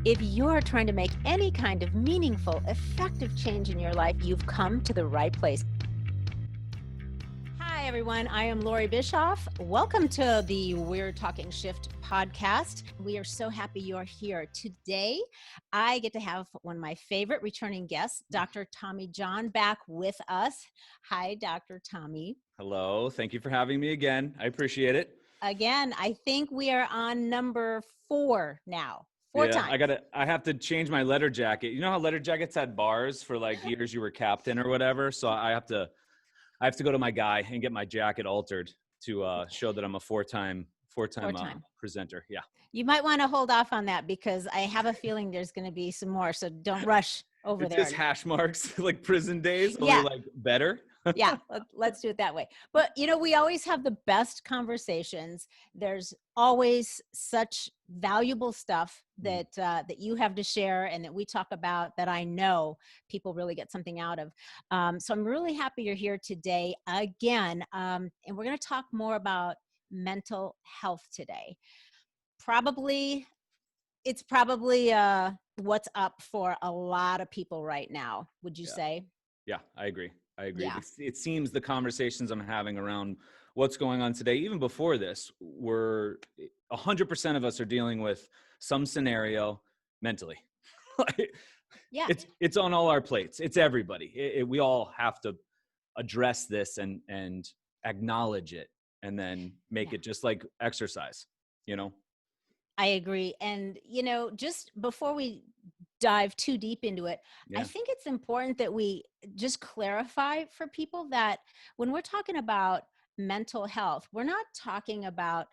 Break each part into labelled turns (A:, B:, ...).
A: If you're trying to make any kind of meaningful, effective change in your life, you've come to the right place. Hi, everyone. I am Loree Bischoff. Welcome to the We're Talking Shift podcast. We are so happy you're here. Today, I get to have one of my favorite returning guests, Dr. Tommy John, back with us. Hi, Dr. Tommy.
B: Hello. Thank you for having me again. I appreciate it.
A: Again, I think we are on number 4 now. Four
B: Yeah,
A: times.
B: I have to change my letter jacket. You know how letter jackets had bars for like years you were captain or whatever? So I have to go to my guy and get my jacket altered to show that I'm a four-time presenter. Yeah.
A: You might want to hold off on that because I have a feeling there's going to be some more. So don't rush over
B: It's
A: there.
B: just hash marks like prison days, only
A: Yeah.
B: like better.
A: Yeah, let's do it that way. But, we always have the best conversations. There's always such valuable stuff that you have to share and that we talk about that I know people really get something out of. So I'm really happy you're here today again. And we're going to talk more about mental health today. It's probably what's up for a lot of people right now, would you say?
B: Yeah, I agree.
A: Yeah.
B: It seems the conversations I'm having around what's going on today, even before this, 100% of us are dealing with some scenario mentally.
A: Yeah.
B: It's on all our plates. It's everybody. We all have to address this and acknowledge it and then make it just like exercise,
A: I agree. And, just before we dive too deep into it,
B: Yeah.
A: I think it's important that we just clarify for people that when we're talking about mental health, we're not talking about,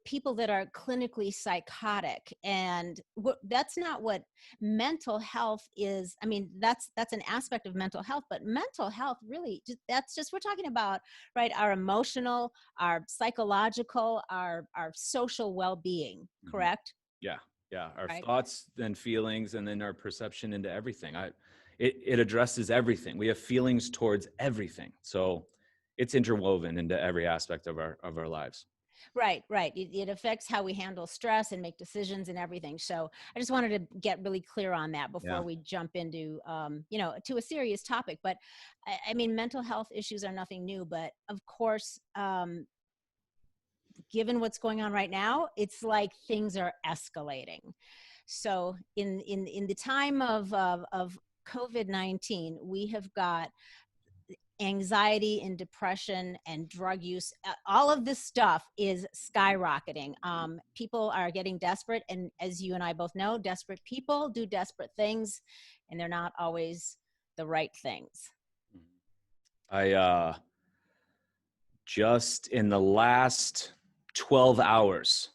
A: people that are clinically psychotic. And that's not what mental health is. I mean, that's an aspect of mental health, but mental health really, we're talking about, right, our emotional, our psychological, our social well-being, correct?
B: Yeah. Our
A: Right.
B: thoughts and feelings, and then our perception into everything. It addresses everything. We have feelings towards everything. So it's interwoven into every aspect of our lives.
A: Right. It affects how we handle stress and make decisions and everything. So I just wanted to get really clear on that before
B: Yeah.
A: we jump into, to a serious topic. But I mean, mental health issues are nothing new, but of course, given what's going on right now, it's like things are escalating. So in the time of COVID-19, we have got anxiety and depression and drug use. All of this stuff is skyrocketing. People are getting desperate. And as you and I both know, desperate people do desperate things, and they're not always the right things.
B: I just in the last 12 hours,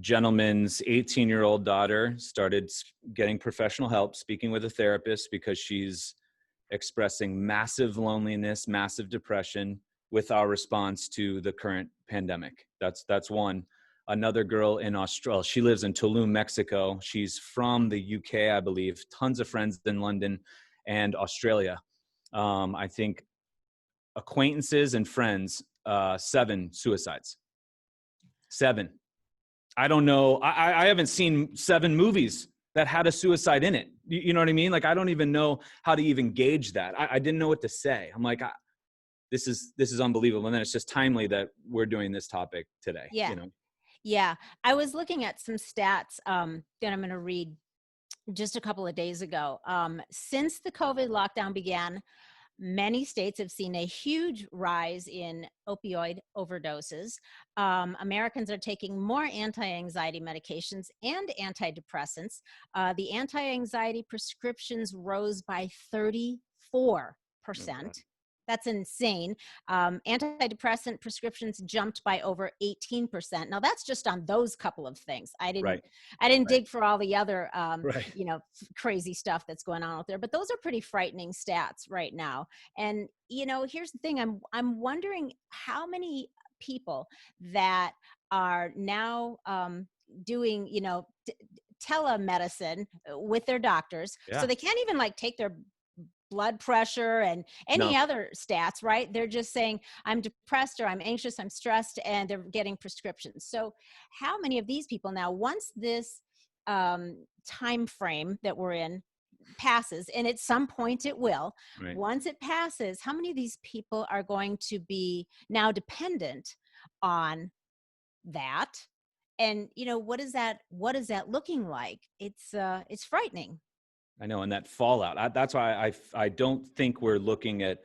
B: gentleman's 18-year-old daughter started getting professional help, speaking with a therapist because she's expressing massive loneliness, massive depression with our response to the current pandemic. That's one. Another girl in Australia, she lives in Tulum, Mexico. She's from the UK, I believe. Tons of friends in London and Australia. I think acquaintances and friends, 7 suicides. 7. I don't know. I haven't seen 7 movies that had a suicide in it. You know what I mean? Like, I don't even know how to even gauge that. I didn't know what to say. I'm like, this is unbelievable. And then it's just timely that we're doing this topic today.
A: Yeah. Yeah. I was looking at some stats that I'm going to read just a couple of days ago. Since the COVID lockdown began, many states have seen a huge rise in opioid overdoses. Americans are taking more anti-anxiety medications and antidepressants. The anti-anxiety prescriptions rose by 34%.
B: Okay.
A: That's insane. Antidepressant prescriptions jumped by over 18%. Now that's just on those couple of things. I didn't dig for all the other, crazy stuff that's going on out there, but those are pretty frightening stats right now. And, here's the thing. I'm wondering how many people that are now doing, telemedicine with their doctors.
B: Yeah.
A: So they can't even take their blood pressure and any other stats, right? They're just saying, I'm depressed or I'm anxious, I'm stressed, and they're getting prescriptions. So how many of these people now, once this time frame that we're in passes, and at some point it will,
B: Right.
A: once it passes, how many of these people are going to be now dependent on that? And what is that looking like? It's frightening.
B: I know. And that fallout, that's why I don't think we're looking at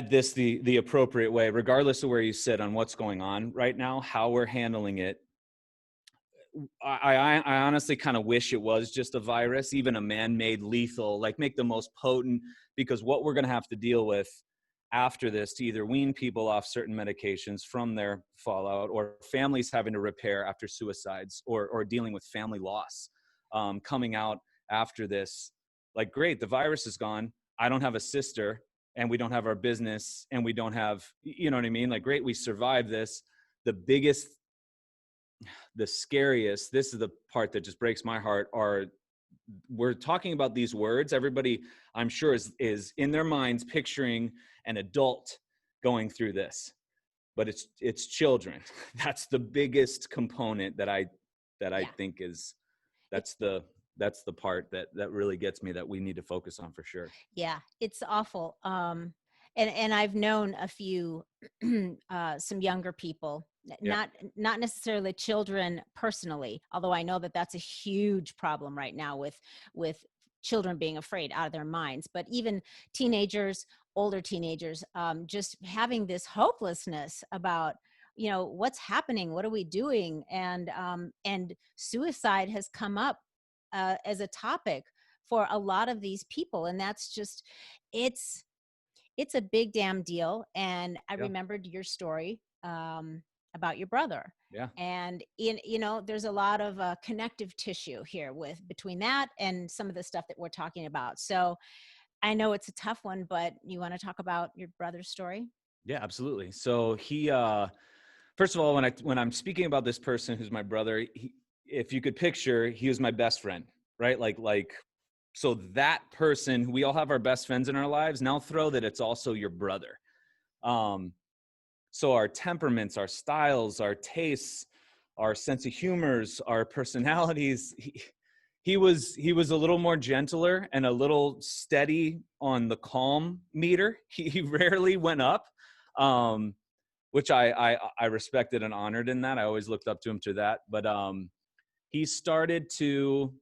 B: this the appropriate way, regardless of where you sit on what's going on right now, how we're handling it. I honestly kind of wish it was just a virus, even a man-made lethal, like make the most potent, because what we're going to have to deal with after this to either wean people off certain medications from their fallout, or families having to repair after suicides, or dealing with family loss, coming out after this. Like, great, the virus is gone. I don't have a sister, and we don't have our business, and we don't have, you know what I mean? Like, great, we survived this. The biggest, the scariest, this is the part that just breaks my heart, are we're talking about these words. Everybody, I'm sure, is in their minds picturing an adult going through this, but it's children. That's the biggest component that I
A: Yeah.
B: think is,
A: It's
B: that's the part that really gets me, that we need to focus on for sure.
A: Yeah, it's awful. And I've known a few, some younger people,
B: Yeah.
A: not necessarily children personally, although I know that that's a huge problem right now with children being afraid out of their minds, but even teenagers, older teenagers, just having this hopelessness about, what's happening, what are we doing, and suicide has come up as a topic for a lot of these people, and that's just, it's it's a big damn deal. And I
B: Yeah.
A: remembered your story, about your brother,
B: Yeah.
A: and there's a lot of connective tissue here with between that and some of the stuff that we're talking about. So I know it's a tough one, but you want to talk about your brother's story?
B: Yeah, absolutely. So he, first of all, when I'm speaking about this person who's my brother, if you could picture, he was my best friend, right? So that person, we all have our best friends in our lives. Now throw that it's also your brother. Um, so our temperaments, our styles, our tastes, our sense of humors, our personalities, he was a little more gentler and a little steady on the calm meter. He rarely went up, um, which I respected and honored in that. I always looked up to him to that. But he started to,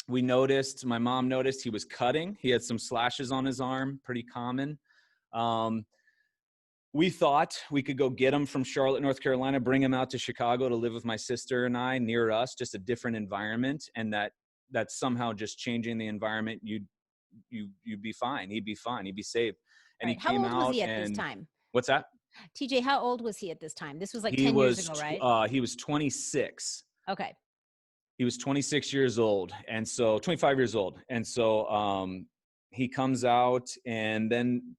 B: we noticed, my mom noticed he was cutting. He had some slashes on his arm, pretty common. Um, we thought we could go get him from Charlotte, North Carolina, bring him out to Chicago to live with my sister and I, near us, just a different environment. And that somehow just changing the environment, you'd be fine. He'd be fine. He'd be safe. And he
A: Right. How
B: came
A: old was
B: out,
A: he at this
B: and
A: time?
B: what's that?
A: TJ, how old was he at this time? This was like
B: He
A: 10 years
B: was
A: ago, right?
B: he was 26.
A: Okay.
B: He was 26 years old, and so 25 years old. And so he comes out, and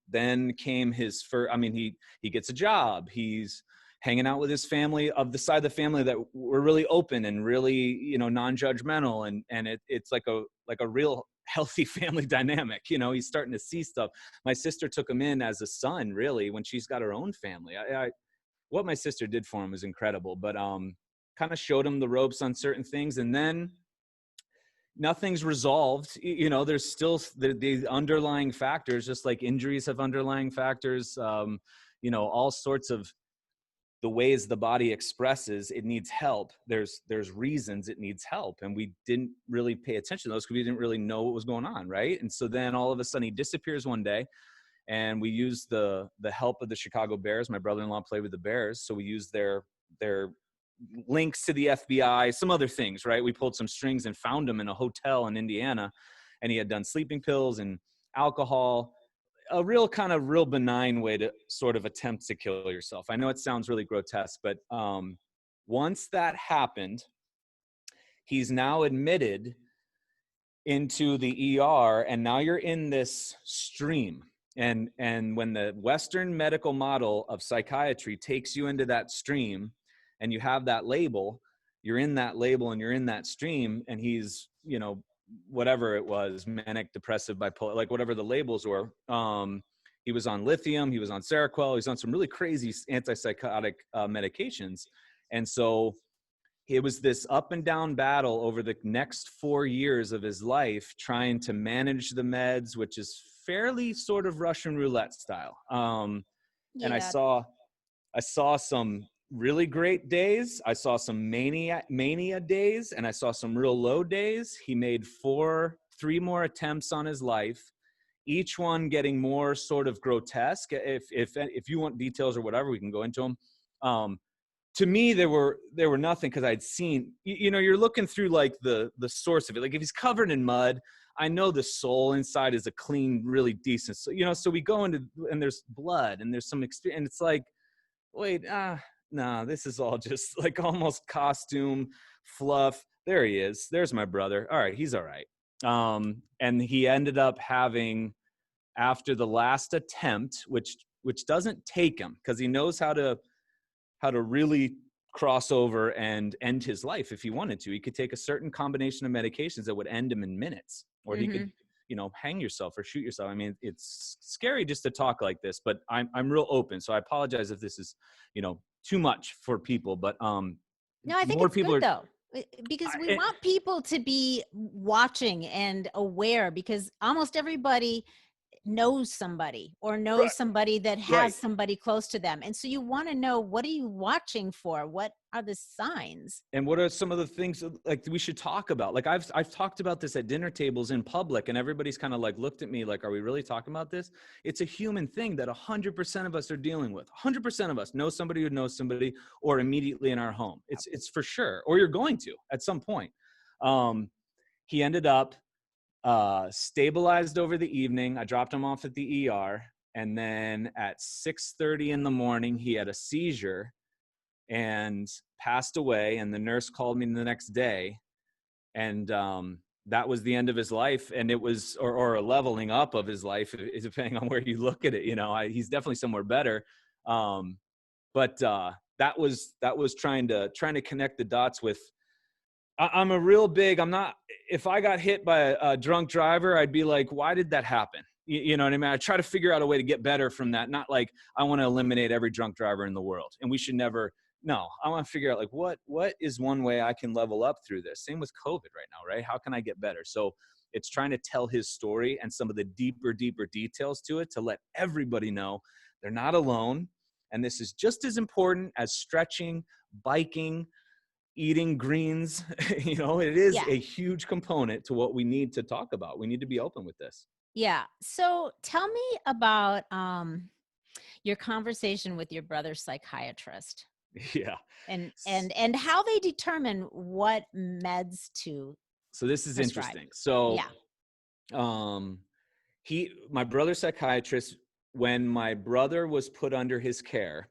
B: then came his first, I mean, he gets a job. He's hanging out with his family, of the side of the family that were really open and really, non-judgmental, and it's like a real healthy family dynamic. He's starting to see stuff. My sister took him in as a son, really, when she's got her own family. What my sister did for him was incredible, but kind of showed him the ropes on certain things. And then nothing's resolved. There's still the underlying factors, just like injuries have underlying factors. All sorts of the ways the body expresses it needs help. There's reasons it needs help, and we didn't really pay attention to those because we didn't really know what was going on, right? And so then all of a sudden he disappears one day, and we used the help of the Chicago Bears. My brother-in-law played with the Bears, so we used their links to the FBI, some other things, right? We pulled some strings and found him in a hotel in Indiana, and he had done sleeping pills and alcohol, a real benign way to sort of attempt to kill yourself. I know it sounds really grotesque, but once that happened, he's now admitted into the ER, and now you're in this stream. And when the Western medical model of psychiatry takes you into that stream, and you have that label, you're in that label and you're in that stream, and he's, whatever it was, manic, depressive, bipolar, like whatever the labels were. He was on lithium, he was on Seroquel, he's on some really crazy antipsychotic medications. And so it was this up and down battle over the next 4 years of his life, trying to manage the meds, which is fairly sort of Russian roulette style. And
A: Yeah.
B: I saw some really great days. I saw some mania days, and I saw some real low days. He made 3 more attempts on his life, each one getting more sort of grotesque. If you want details or whatever, we can go into them. To me, there were nothing, because I'd seen, you're looking through like the source of it. Like if he's covered in mud, I know the soul inside is a clean, really decent. So, so we go into, and there's blood and there's some experience, and it's like, wait, no, this is all just like almost costume fluff. There he is. There's my brother. All right, he's all right. And he ended up having, after the last attempt, which doesn't take him, because he knows how to really cross over and end his life if he wanted to. He could take a certain combination of medications that would end him in minutes, or he could, hang yourself or shoot yourself. I mean, it's scary just to talk like this, but I'm real open. So I apologize if this is, too much for people, but
A: No, I think
B: more
A: it's
B: people
A: good
B: are,
A: though, because we want people to be watching and aware, because almost everybody knows somebody or
B: right,
A: knows somebody that
B: right.
A: has somebody close to them. And so you want to know, what are you watching for? What are the signs?
B: And what are some of the things like we should talk about? Like I've talked about this at dinner tables in public, and everybody's kind of like looked at me like, are we really talking about this? It's a human thing that 100% of us are dealing with. 100% of us know somebody who knows somebody, or immediately in our home. It's for sure, or you're going to at some point. He ended up stabilized over the evening. I dropped him off at the ER, and then at 6:30 in the morning, he had a seizure and passed away. And the nurse called me the next day, and that was the end of his life. And it was, or a leveling up of his life, depending on where you look at it. He's definitely somewhere better. But that was trying to connect the dots with. I'm a real big, if I got hit by a drunk driver, I'd be like, why did that happen? You know what I mean? I try to figure out a way to get better from that. Not like I want to eliminate every drunk driver in the world, and we should never. No, I want to figure out like what is one way I can level up through this. Same with COVID right now, right? How can I get better? So it's trying to tell his story and some of the deeper details to it, to let everybody know they're not alone. And this is just as important as stretching, biking, eating greens. It is
A: Yeah.
B: a huge component to what we need to talk about. We need to be open with this.
A: Yeah. So tell me about your conversation with your brother's psychiatrist,
B: Yeah.
A: and how they determine what meds to
B: So this is
A: prescribe.
B: interesting. So,
A: Yeah.
B: my brother's psychiatrist, when my brother was put under his care,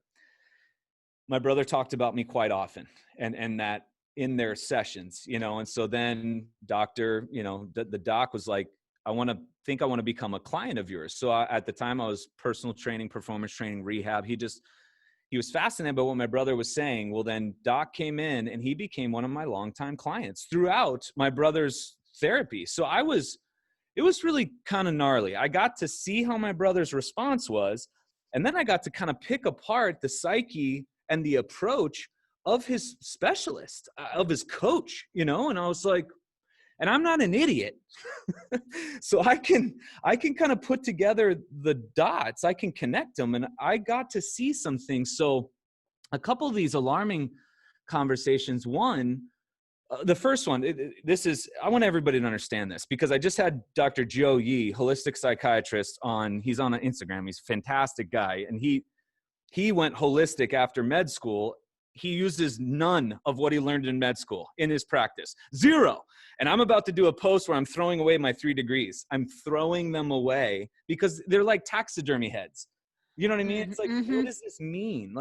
B: my brother talked about me quite often, and that in their sessions, and so then the doc was like, I want to become a client of yours. So at the time I was personal training, performance training, rehab. He was fascinated by what my brother was saying. Well, then doc came in and he became one of my longtime clients throughout my brother's therapy. So it was really kind of gnarly. I got to see how my brother's response was, and then I got to kind of pick apart the psyche and the approach of his specialist, of his coach, and I was like, and I'm not an idiot. So I can kind of put together the dots. I can connect them, and I got to see some things. So a couple of these alarming conversations. One, the first one, I want everybody to understand this, because I just had Dr. Joe Yee, holistic psychiatrist, on. He's on Instagram. He's a fantastic guy. And he went holistic after med school. He uses none of what he learned in med school in his practice. Zero. And I'm about to do a post where I'm throwing away my 3 degrees. I'm throwing them away because they're like taxidermy heads. You know what I mean? It's like, what does this mean?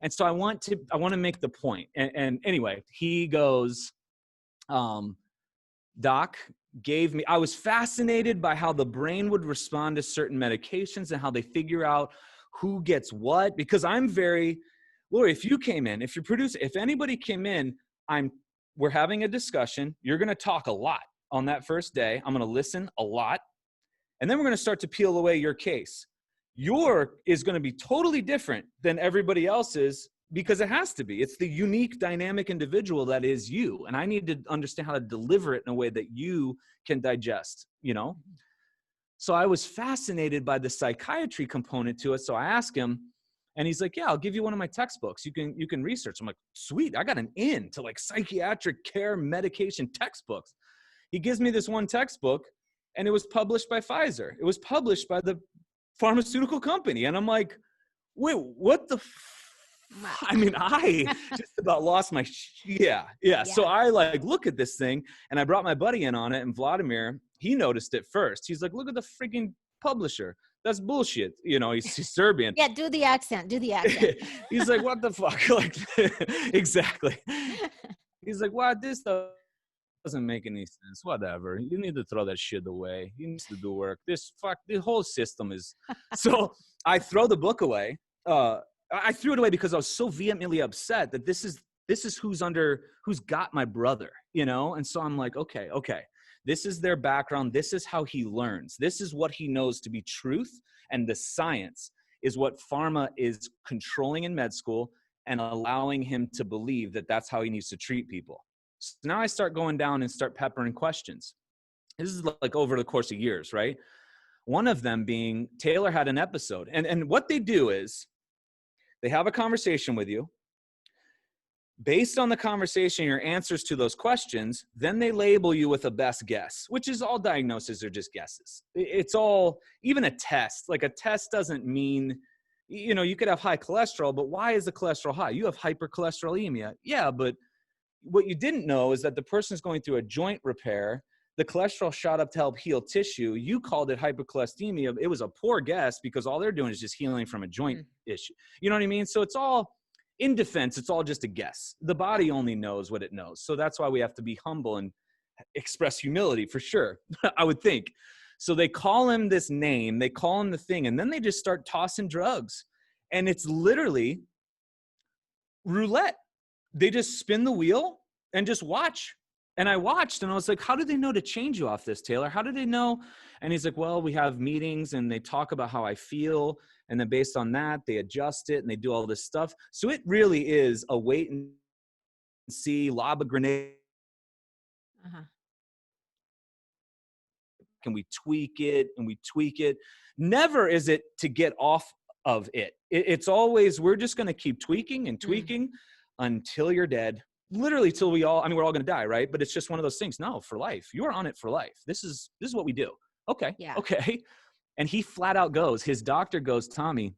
B: And so I want to make the point. And anyway, he goes, doc gave me, I was fascinated by how the brain would respond to certain medications and how they figure out who gets what, because I'm very, Loree, if you came in, if anybody came in, we're having a discussion. You're going to talk a lot on that first day. I'm going to listen a lot. And then we're going to start to peel away your case. Your is going to be totally different than everybody else's, because it has to be. It's the unique, dynamic individual that is you. And I need to understand how to deliver it in a way that you can digest, you know? So I was fascinated by the psychiatry component to it. So I asked him, and he's like, yeah, I'll give you one of my textbooks. You can research. I'm like, sweet. I got an in to like psychiatric care medication textbooks. He gives me this one textbook, and it was published by Pfizer. It was published by the pharmaceutical company. And I'm like, wait, what the I mean, I just about lost my yeah. So I like look at this thing, and I brought my buddy in on it, and Vladimir, he noticed it first. He's like, look at the freaking publisher. That's bullshit. You know, he's Serbian.
A: Yeah, do the accent. Do the accent.
B: He's like, what the fuck? Like, exactly. He's like, what? This stuff doesn't make any sense. Whatever. You need to throw that shit away. He needs to do work. The whole system is. So I throw the book away. I threw it away because I was so vehemently upset that this is who's got my brother, you know? And so I'm like, okay. This is their background. This is how he learns. This is what he knows to be truth. And the science is what pharma is controlling in med school and allowing him to believe that that's how he needs to treat people. So now I start going down and start peppering questions. This is like over the course of years, right? One of them being Taylor had an episode. And what they do is they have a conversation with you. Based on the conversation, your answers to those questions, then they label you with a best guess, which is all diagnoses are just guesses. It's all, even a test, like a test doesn't mean, you know, you could have high cholesterol, but why is the cholesterol high? You have hypercholesterolemia. Yeah, but what you didn't know is that the person's going through a joint repair. The cholesterol shot up to help heal tissue. You called it hypercholesteremia. It was a poor guess because all they're doing is just healing from a joint issue. You know what I mean? So it's all, in defense, it's all just a guess. The body only knows what it knows. So that's why we have to be humble and express humility for sure, I would think. So they call him this name, they call him the thing, and then they just start tossing drugs. And it's literally roulette. They just spin the wheel and just watch. And I watched and I was like, how do they know to change you off this, Taylor? How do they know? And he's like, well, we have meetings and they talk about how I feel. And then based on that, they adjust it and they do all this stuff. So it really is a wait and see, lob a grenade. Can we tweak it? And we tweak it. Never is it to get off of it. It's always, we're just going to keep tweaking and tweaking until you're dead. Literally till we're all going to die, right? But it's just one of those things. No, for life. You are on it for life. This is what we do. Okay. Yeah. Okay. And he flat out goes, his doctor goes, Tommy,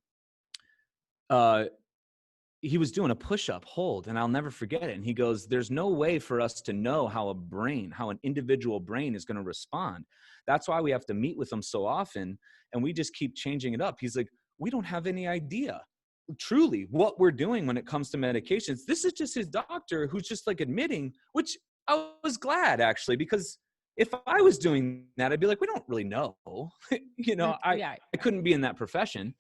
B: he was doing a push-up hold, and I'll never forget it. And he goes, there's no way for us to know how an individual brain is going to respond. That's why we have to meet with them so often. And we just keep changing it up. He's like, we don't have any idea truly what we're doing when it comes to medications. This is just his doctor who's just like admitting, which I was glad actually, because if I was doing that, I'd be like, we don't really know, you know, I couldn't be in that profession.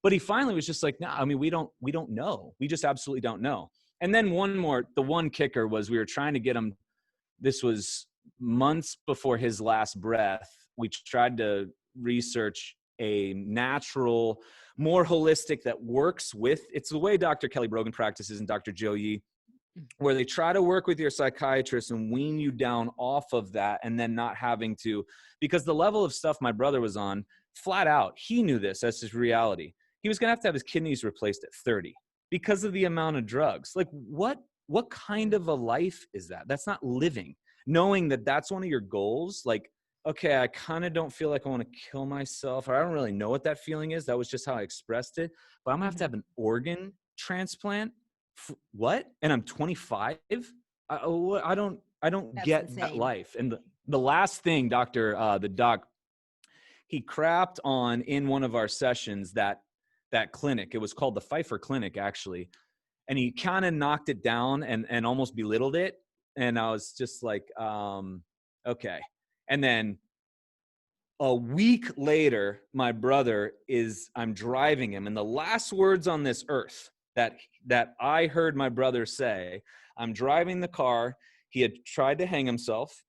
B: But he finally was just like, no, I mean, we don't know. We just absolutely don't know. And then the one kicker was we were trying to get him, this was months before his last breath. We tried to research a natural, more holistic that works with, it's the way Dr. Kelly Brogan practices and Dr. Joe Yee, where they try to work with your psychiatrist and wean you down off of that and then not having to, because the level of stuff my brother was on, flat out, he knew this, that's his reality. He was going to have his kidneys replaced at 30 because of the amount of drugs. Like what kind of a life is that? That's not living. Knowing that that's one of your goals, like, okay, I kind of don't feel like I want to kill myself, or I don't really know what that feeling is. That was just how I expressed it. But I'm going to have an organ transplant. What? And I'm 25? I don't that's get insane. That life. And the last thing, the doc, he crapped on in one of our sessions that clinic. It was called the Pfeiffer Clinic, actually. And he kind of knocked it down and almost belittled it. And I was just like, okay. And then a week later, my brother I'm driving him. And the last words on this earth that I heard my brother say, I'm driving the car. He had tried to hang himself,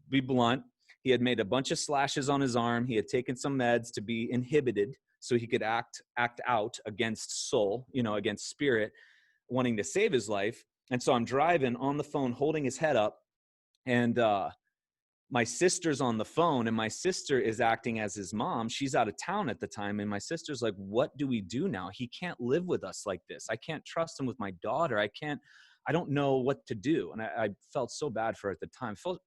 B: be blunt. He had made a bunch of slashes on his arm. He had taken some meds to be inhibited so he could act out against soul, against spirit. wanting to save his life. And so I'm driving on the phone, holding his head up, and my sister's on the phone, and my sister is acting as his mom. She's out of town at the time. And my sister's like, what do we do now? He can't live with us like this. I can't trust him with my daughter. I don't know what to do. And I felt so bad for her at the time. Felt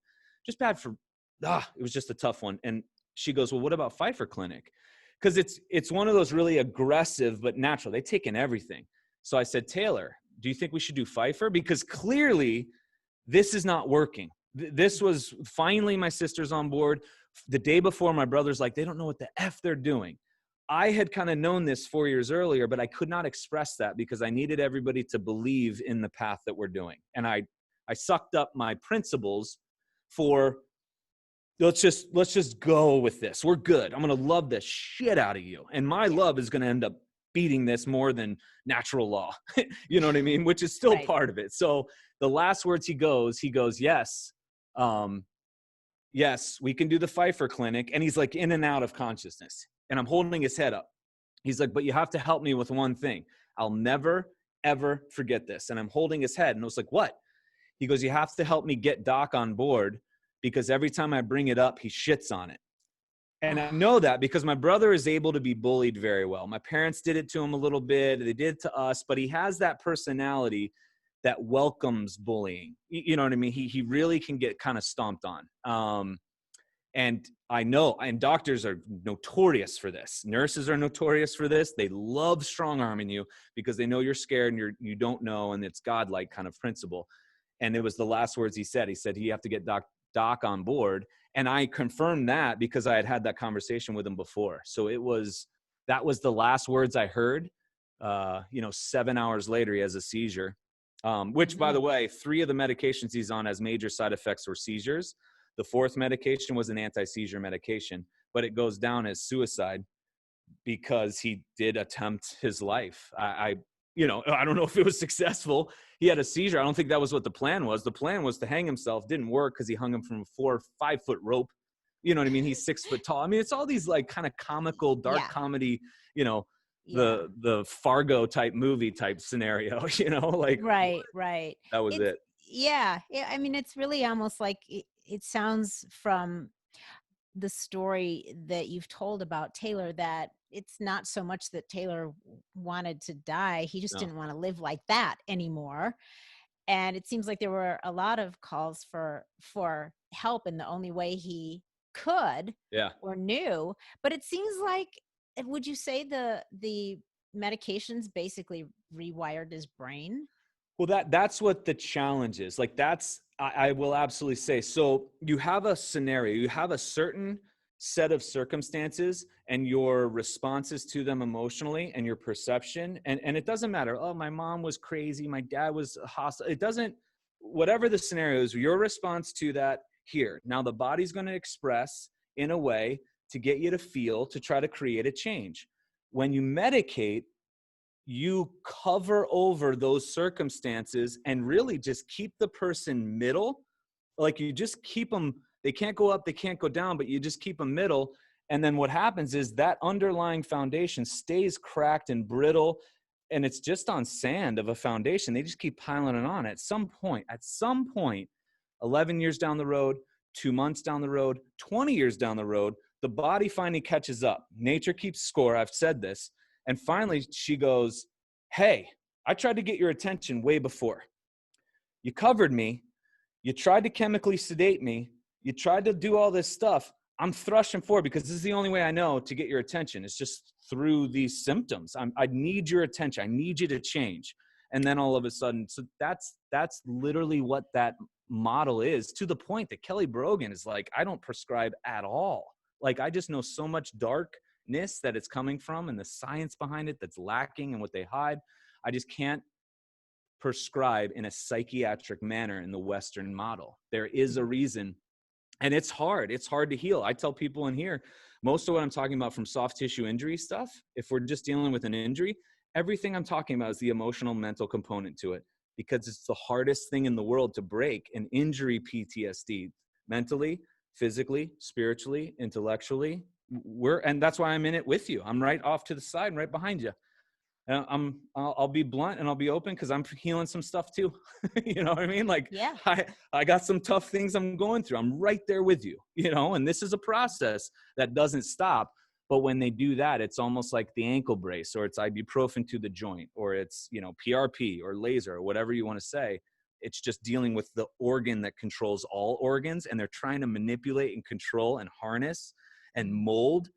B: just bad for, it was just a tough one. And she goes, well, what about Pfeiffer Clinic? Because it's one of those really aggressive, but natural. They take in everything. So I said, Taylor, do you think we should do Pfeiffer? Because clearly this is not working. This was finally my sister's on board. The day before, my brother's like, they don't know what the F they're doing. I had kind of known this 4 years earlier, but I could not express that because I needed everybody to believe in the path that we're doing. And I sucked up my principles for, let's just go with this. We're good. I'm going to love the shit out of you. And my love is going to end up beating this more than natural law. You know what I mean? Which is still part of it. So the last words he goes, yes. Yes, we can do the Pfeiffer Clinic. And he's like in and out of consciousness. And I'm holding his head up. He's like, but you have to help me with one thing. I'll never, ever forget this. And I'm holding his head. And I was like, what? He goes, you have to help me get Doc on board because every time I bring it up, he shits on it. And I know that because my brother is able to be bullied very well. My parents did it to him a little bit. They did it to us. But he has that personality that welcomes bullying. You know what I mean? He really can get kind of stomped on. And I know, and doctors are notorious for this. Nurses are notorious for this. They love strong-arming you because they know you're scared and you don't know, and it's godlike kind of principle. And it was the last words he said. He said, you have to get Doc on board. And I confirmed that because I had that conversation with him before. So that was the last words I heard. 7 hours later, he has a seizure. Which, by the way, 3 of the medications he's on as major side effects were seizures. The 4th medication was an anti-seizure medication, but it goes down as suicide because he did attempt his life. I don't know if it was successful. He had a seizure. I don't think that was what the plan was. The plan was to hang himself. Didn't work because he hung him from a 4 or 5 foot rope. You know what I mean? He's 6 foot tall. I mean, it's all these like kind of comical, dark comedy, the Fargo type movie type scenario, like
A: right.
B: that was it.
A: Yeah. I mean, it's really almost like it sounds from the story that you've told about Taylor that it's not so much that Taylor wanted to die. He just didn't want to live like that anymore. And it seems like there were a lot of calls for help in the only way he could or knew. But it seems like, would you say the medications basically rewired his brain?
B: Well, that's what the challenge is. Like I will absolutely say. So you have a scenario, you have a certain set of circumstances and your responses to them emotionally and your perception. And it doesn't matter. Oh, my mom was crazy. My dad was hostile. It doesn't, whatever the scenario is, your response to that here. Now the body's going to express in a way to get you to feel, to try to create a change. When you medicate, you cover over those circumstances and really just keep the person middle. Like you just keep them, they can't go up, they can't go down, but you just keep them middle. And then what happens is that underlying foundation stays cracked and brittle, and it's just on sand of a foundation. They just keep piling it on. At some point, 11 years down the road, 2 months down the road, 20 years down the road, the body finally catches up. Nature keeps score. I've said this. And finally, she goes, hey, I tried to get your attention way before. You covered me. You tried to chemically sedate me. You tried to do all this stuff. I'm thrusting forward because this is the only way I know to get your attention. It's just through these symptoms. I need your attention. I need you to change. And then all of a sudden, so that's literally what that model is, to the point that Kelly Brogan is like, I don't prescribe at all. Like, I just know so much darkness that it's coming from and the science behind it that's lacking and what they hide. I just can't prescribe in a psychiatric manner in the Western model. There is a reason. And it's hard. It's hard to heal. I tell people in here, most of what I'm talking about from soft tissue injury stuff, if we're just dealing with an injury, everything I'm talking about is the emotional, mental component to it, because it's the hardest thing in the world to break an injury PTSD, mentally, physically, spiritually, intellectually. And that's why I'm in it with you. I'm right off to the side and right behind you. And I'll be blunt and I'll be open because I'm healing some stuff too. You know what I mean? Like
A: Yeah.
B: I got some tough things I'm going through. I'm right there with you, you know, and this is a process that doesn't stop. But when they do that, it's almost like the ankle brace, or it's ibuprofen to the joint, or it's, you know, PRP or laser or whatever you want to say. It's just dealing with the organ that controls all organs, and they're trying to manipulate and control and harness and mold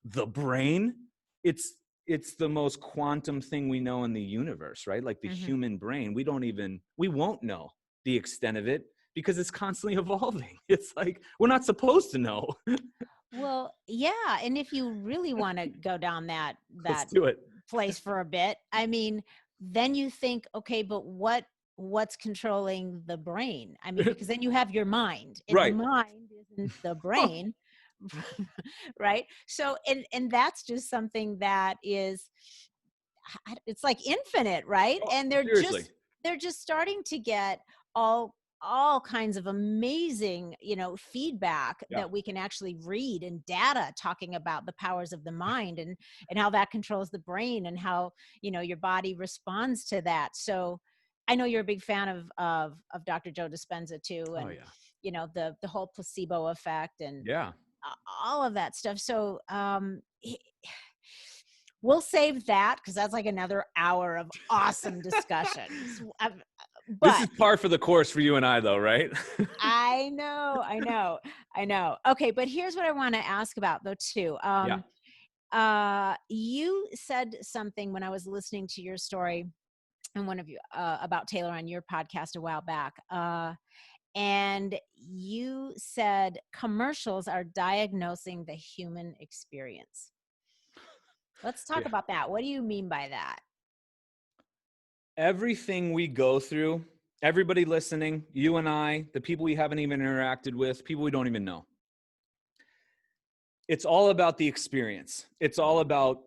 B: the brain. It's the most quantum thing we know in the universe, right? Like the
A: Hmm.
B: human brain, we won't know the extent of it because it's constantly evolving. It's like we're not supposed to know.
A: Well, yeah, and if you really want to go down
B: Let's
A: that
B: do it.
A: place for a bit, I mean, then you think, okay, but what's controlling the brain? I mean, because then you have your mind, and the
B: Right.
A: mind isn't the brain, right? So, and that's just something that is, it's like infinite, right?
B: Oh,
A: And
B: seriously.
A: they're just starting to get all all kinds of amazing, feedback
B: Yeah.
A: that we can actually read, and data talking about the powers of the mind, and how that controls the brain, and how, your body responds to that. So I know you're a big fan of Dr. Joe Dispenza too,
B: Oh
A: and
B: yeah.
A: the whole placebo effect, and
B: Yeah.
A: all of that stuff. So we'll save that because that's like another hour of awesome discussions.
B: This
A: But
B: is par for the course for you and I though, right?
A: I know, I know, I know. Okay, but here's what I want to ask about though too.
B: Yeah.
A: You said something when I was listening to your story and one of you about Taylor on your podcast a while back. And you said commercials are diagnosing the human experience. Let's talk
B: Yeah.
A: about that. What do you mean by that?
B: Everything we go through, everybody listening, you and I, the people we haven't even interacted with, people we don't even know, it's all about the experience. It's all about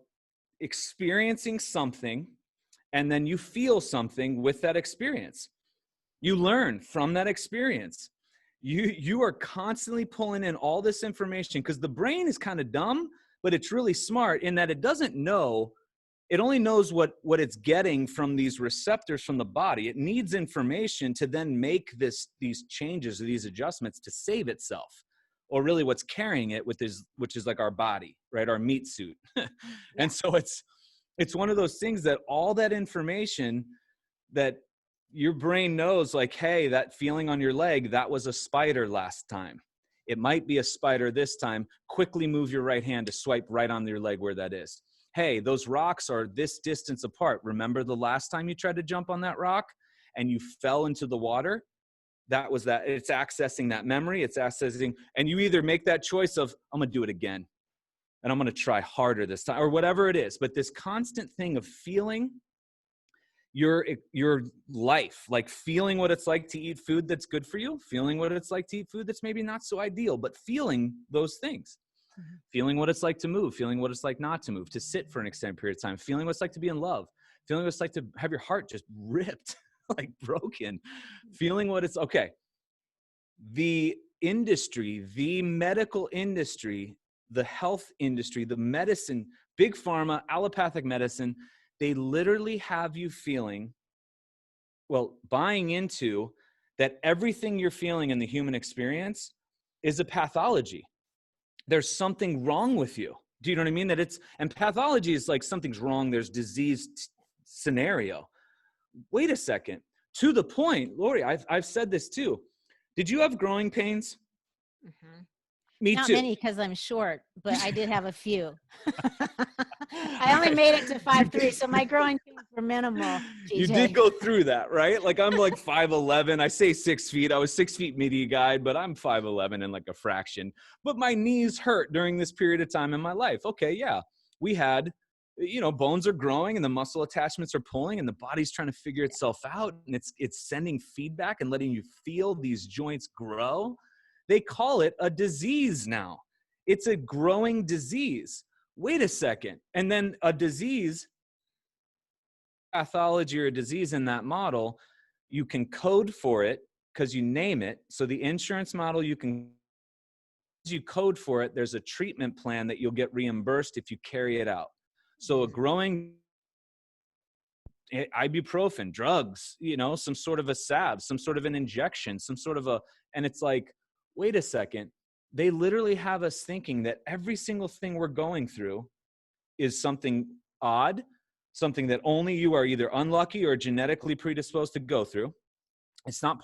B: experiencing something, and then you feel something with that experience. You learn from that experience. You are constantly pulling in all this information because the brain is kind of dumb, but it's really smart in that it doesn't know. It only knows what it's getting from these receptors from the body. It needs information to then make these changes or these adjustments to save itself, or really what's carrying it with this, which is like our body, right? Our meat suit.
A: Yeah.
B: And so it's one of those things that all that information that your brain knows, like, hey, that feeling on your leg, that was a spider last time. It might be a spider this time. Quickly move your right hand to swipe right on your leg where that is. Hey, those rocks are this distance apart. Remember the last time you tried to jump on that rock and you fell into the water? That was that. It's accessing that memory. It's accessing, and you either make that choice of, I'm going to do it again and I'm going to try harder this time, or whatever it is. But this constant thing of feeling your life, like feeling what it's like to eat food that's good for you, feeling what it's like to eat food that's maybe not so ideal, but feeling those things,
A: Mhm.
B: feeling what it's like to move, feeling what it's like not to move, to sit for an extended period of time, feeling what it's like to be in love, feeling what it's like to have your heart just ripped, like broken, feeling what it's okay. The industry, the medical industry, the health industry, the medicine, big pharma, allopathic medicine, they literally have you feeling, well, buying into that everything you're feeling in the human experience is a pathology. There's something wrong with you. Do you know what I mean? That it's, and pathology is like something's wrong, there's disease scenario. Wait a second. To the point, Loree, I've said this too. Did you have growing pains?
A: Mhm.
B: Me
A: Not
B: too.
A: many because I'm short, but I did have a few. I only made it to
B: you
A: 5'3", so my growing pains were minimal,
B: you did
A: GJ.
B: go through that, right? Like I'm like 5'11". I say 6 feet. I was 6 feet midi guide, but I'm 5'11" and like a fraction. But my knees hurt during this period of time in my life. Okay, yeah. We had, bones are growing and the muscle attachments are pulling and the body's trying to figure itself out, and it's sending feedback and letting you feel these joints grow. They call it a disease now. It's a growing disease. Wait a second. And then a disease, pathology or a disease in that model, you can code for it because you name it. So the insurance model, you code for it, there's a treatment plan that you'll get reimbursed if you carry it out. So a
A: Mhm.
B: growing ibuprofen, drugs, some sort of a salve, some sort of an injection, some sort of and it's like, wait a second. They literally have us thinking that every single thing we're going through is something odd, something that only you are either unlucky or genetically predisposed to go through. It's not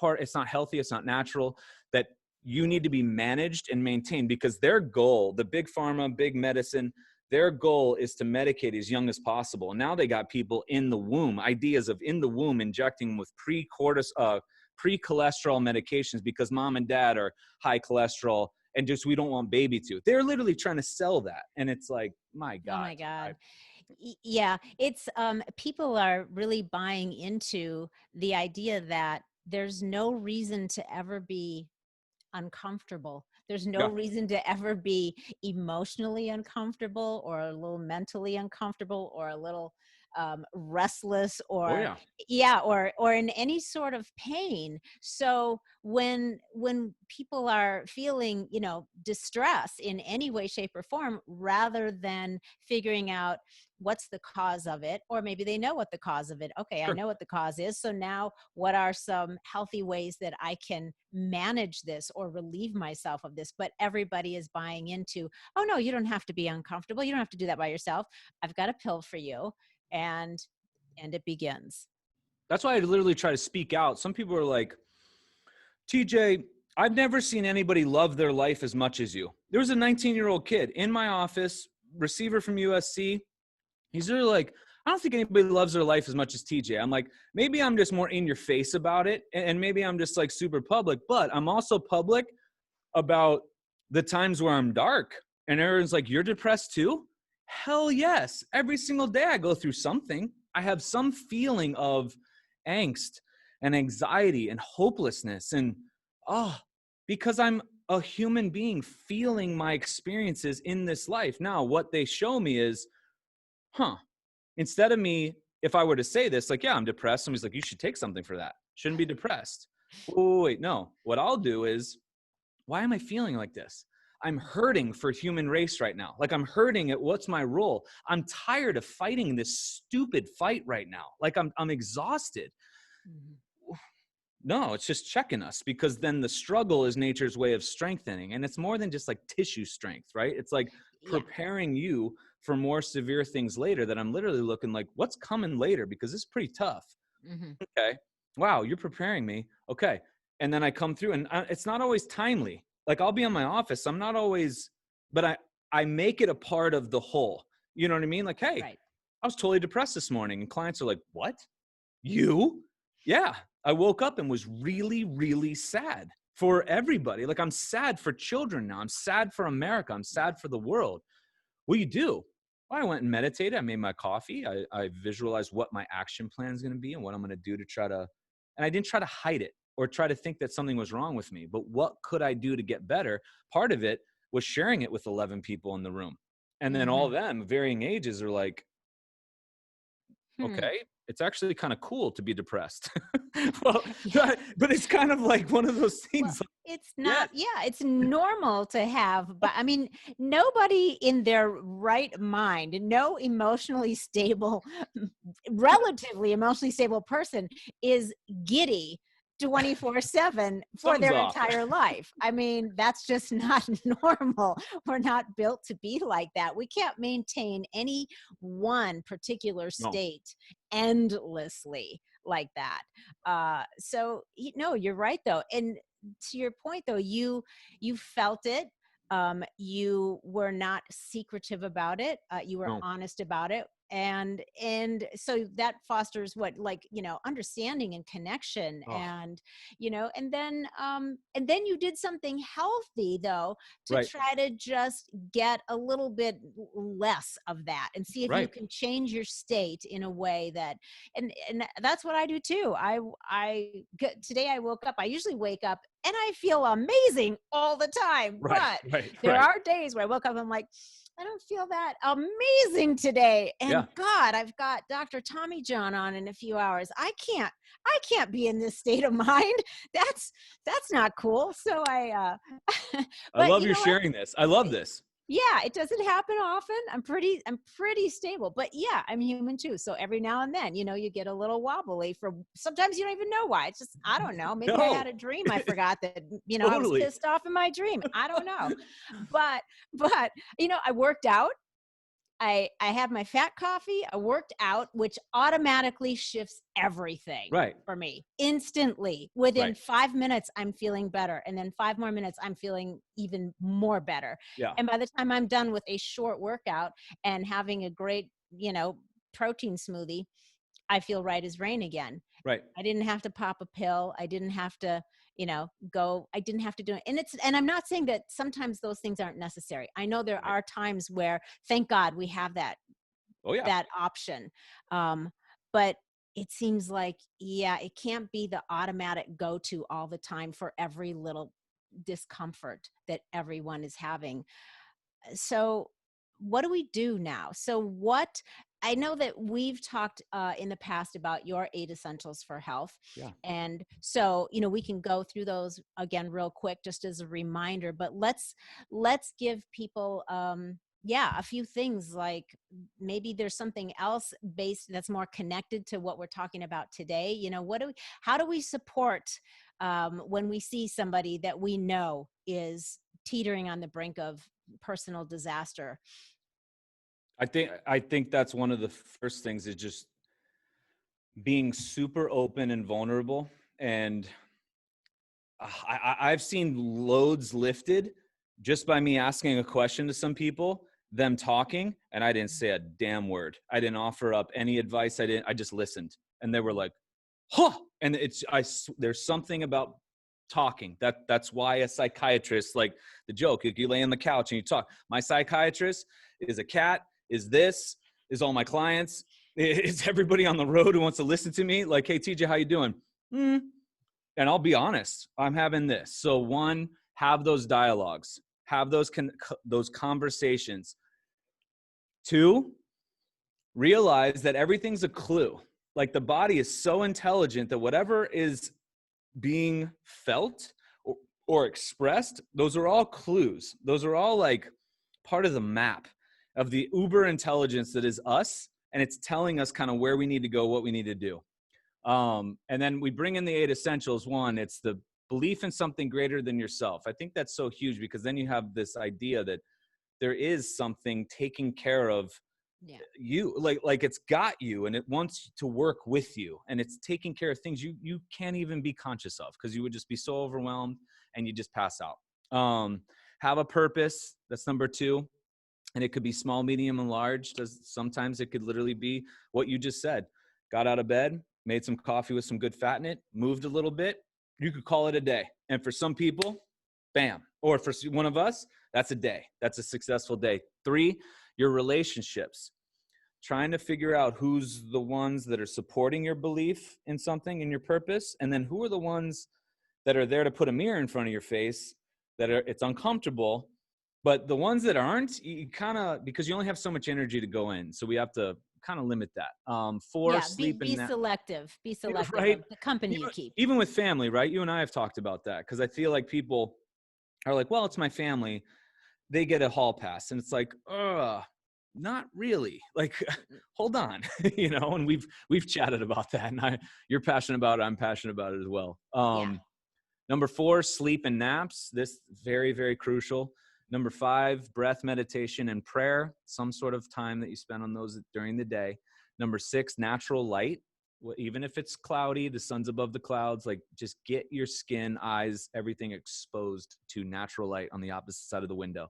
B: healthy, it's not natural, that you need to be managed and maintained, because their goal, the big pharma, big medicine, their goal is to medicate as young as possible. And now they got people in the womb, ideas of in the womb injecting with pre-cholesterol medications because mom and dad are high cholesterol and just we don't want baby to. They're literally trying to sell that. And it's like, my
A: Oh
B: God.
A: my God. Yeah, it's people are really buying into the idea that there's no reason to ever be uncomfortable. There's no
B: Yeah.
A: reason to ever be emotionally uncomfortable or a little mentally uncomfortable or a little restless
B: Oh
A: or
B: yeah.
A: yeah or in any sort of pain. So when people are feeling, distress in any way, shape, or form, rather than figuring out what's the cause of it, or maybe they know what the cause of it. Okay, I
B: Sure.
A: know what the cause is. So now what are some healthy ways that I can manage this or relieve myself of this? But everybody is buying into, oh no, you don't have to be uncomfortable. You don't have to do that by yourself. I've got a pill for you. And it begins.
B: That's why I literally try to speak out. Some people are like, TJ, I've never seen anybody love their life as much as you. There was a 19-year-old kid in my office, receiver from USC. He's really like, I don't think anybody loves their life as much as TJ. I'm like, maybe I'm just more in your face about it. And maybe I'm just like super public, but I'm also public about the times where I'm dark. And everyone's like, you're depressed too? Hell yes. Every single day I go through something. I have some feeling of angst and anxiety and hopelessness. And because I'm a human being feeling my experiences in this life. Now, what they show me is, instead of me, if I were to say this, like, yeah, I'm depressed, somebody's like, you should take something for that. Shouldn't be depressed. Wait, no. What I'll do is, why am I feeling like this? I'm hurting for human race right now. Like, I'm hurting at what's my role. I'm tired of fighting this stupid fight right now. Like, I'm exhausted.
A: Mhm.
B: No, it's just checking us, because then the struggle is nature's way of strengthening. And it's more than just like tissue strength, right? It's like
A: Yeah.
B: preparing you for more severe things later, that I'm literally looking like, what's coming later? Because it's pretty tough.
A: Hmm.
B: Okay. Wow, you're preparing me. Okay. And then I come through, and it's not always timely. Like, I'll be in my office. I'm not always, but I make it a part of the whole. You know what I mean? Like, hey,
A: Right.
B: I was totally depressed this morning. And clients are like, what? You? Yeah. I woke up and was really, really sad for everybody. Like, I'm sad for children now. I'm sad for America. I'm sad for the world. What do you do? Well, I went and meditated. I made my coffee. I visualized what my action plan is going to be and what I'm going to do to try to, and I didn't try to hide it or try to think that something was wrong with me, but what could I do to get better? Part of it was sharing it with 11 people in the room. And then all of
A: Hmm.
B: them, varying ages, are like,
A: Hmm.
B: okay, it's actually kind of cool to be depressed. Well,
A: Yeah.
B: but it's kind of like one of those
A: Well,
B: things. Like,
A: it's
B: yeah,
A: not, yeah, it's normal to have, but I mean, nobody in their right mind, no emotionally stable, relatively emotionally stable person is giddy 24/7 for
B: something's
A: their
B: off.
A: entire life. I mean, that's just not normal. We're not built to be like that. We can't maintain any one particular
B: No,
A: state endlessly like that. So no, you're right though. And to your point though, you felt it. You were not secretive about it. You were
B: no,
A: honest about it. And so that fosters what, like, understanding and connection.
B: oh,
A: And then you did something healthy though, to
B: right,
A: try to just get a little bit less of that and see if you
B: right,
A: can change your state in a way that, and that's what I do too. Today I woke up, I usually wake up and I feel amazing all the time,
B: right,
A: but
B: right,
A: there
B: right.
A: are days where I woke up, I'm like, I don't feel that amazing today.
B: Yeah.
A: And God, I've got Dr. Tommy John on in a few hours. I can't be in this state of mind. That's not cool. So I
B: I
A: but
B: love
A: you
B: you
A: know what?
B: sharing this. I love this.
A: Yeah, it doesn't happen often. I'm pretty stable, but yeah, I'm human too. So every now and then, you get a little wobbly sometimes you don't even know why. It's just, I don't know. Maybe I had
B: No,
A: a dream. I forgot that, I was
B: totally.
A: pissed off in my dream. I don't know. But, but, I worked out. I had my fat coffee, I worked out, which automatically shifts everything
B: Right,
A: for me instantly. Within
B: right.
A: 5 minutes, I'm feeling better. And then 5 more minutes, I'm feeling even more better.
B: Yeah,
A: And by the time I'm done with a short workout and having a great, protein smoothie, I feel right as rain again.
B: right.
A: I didn't have to pop a pill. I didn't have to, I didn't have to do it. And I'm not saying that sometimes those things aren't necessary. I know there
B: Right.
A: are times where, thank God, we have
B: Oh yeah.
A: that option. Um, but it seems like, yeah, it can't be the automatic go-to all the time for every little discomfort that everyone is having. So what do we do now? So what I know that we've talked in the past about your 8 essentials for health.
B: Yeah.
A: And so, we can go through those again real quick just as a reminder, but let's give people yeah, a few things, like maybe there's something else based that's more connected to what we're talking about today. How do we support when we see somebody that we know is teetering on the brink of personal disaster?
B: I think that's one of the first things is just being super open and vulnerable. And I've seen loads lifted just by me asking a question to some people, them talking, and I didn't say a damn word. I didn't offer up any advice. I just listened, and they were like, "Huh!" And there's something about talking that's why a psychiatrist, like the joke, if you lay on the couch and you talk, my psychiatrist is a cat, is all my clients, is everybody on the road who wants to listen to me, like, hey TJ, how you doing? Hmm. And I'll be honest, I'm having this. So one, have those dialogues, have those conversations. Two, realize that everything's a clue. Like, the body is so intelligent that whatever is being felt or expressed, those are all clues. Those are all like part of the map of the uber intelligence that is us. And it's telling us kind of where we need to go, what we need to do. And then we bring in the 8 essentials. One, it's the belief in something greater than yourself. I think that's so huge, because then you have this idea that there is something taking care of
A: Yeah.
B: you, like it's got you, and it wants to work with you, and it's taking care of things you can't even be conscious of, because you would just be so overwhelmed and you just pass out. Have a purpose. That's number two. And it could be small, medium, and large. Sometimes it could literally be what you just said. Got out of bed, made some coffee with some good fat in it, moved a little bit. You could call it a day. And for some people, bam. Or for one of us, that's a day. That's a successful day. Three, your relationships. Trying to figure out who's the ones that are supporting your belief in something, in your purpose, and then who are the ones that are there to put a mirror in front of your face, it's uncomfortable. But the ones that aren't, you kind of, because you only have so much energy to go in. So we have to kind of limit that. Four,
A: Yeah, be
B: sleep
A: be
B: in that,
A: selective. Be selective
B: right?
A: of the company you keep.
B: Even with family, right? You and I have talked about that, because I feel like people are like, well, it's my family. They get a hall pass. And it's like, not really. Like, hold on, and we've chatted about that. And you're passionate about it. I'm passionate about it as well.
A: Yeah.
B: Number four, sleep and naps. This very, very crucial. Number five, breath meditation and prayer, some sort of time that you spend on those during the day. Number six, natural light. Even if it's cloudy, the sun's above the clouds, like, just get your skin, eyes, everything exposed to natural light on the opposite side of the window.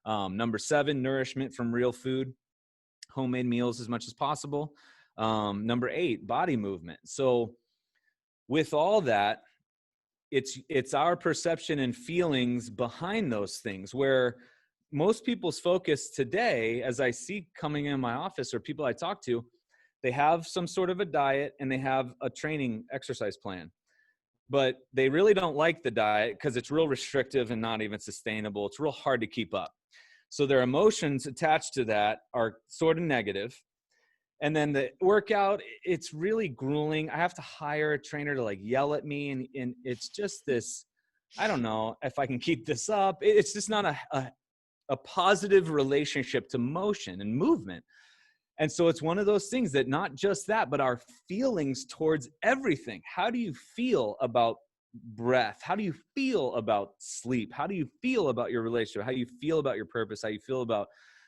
B: Number seven, nourishment from real food, homemade meals as much as possible. Number eight, body movement. So with all that, it's our perception and feelings behind those things, where most people's focus today, as I see coming in my office or people I talk to, they have some sort of a diet and they have a training exercise plan, but they really don't like the diet because it's real restrictive and not even sustainable. It's real hard to keep up. So their emotions attached to that are sort of negative. And then the workout, it's really grueling. I have to hire a trainer to like yell at me. And it's just this, I don't know if I can keep this up. It's just not a positive relationship to motion and movement. And so it's one of those things that not just that, but our feelings towards everything. How do you feel about breath? How do you feel about sleep? How do you feel about your relationship? How do you feel about your purpose? How do you feel about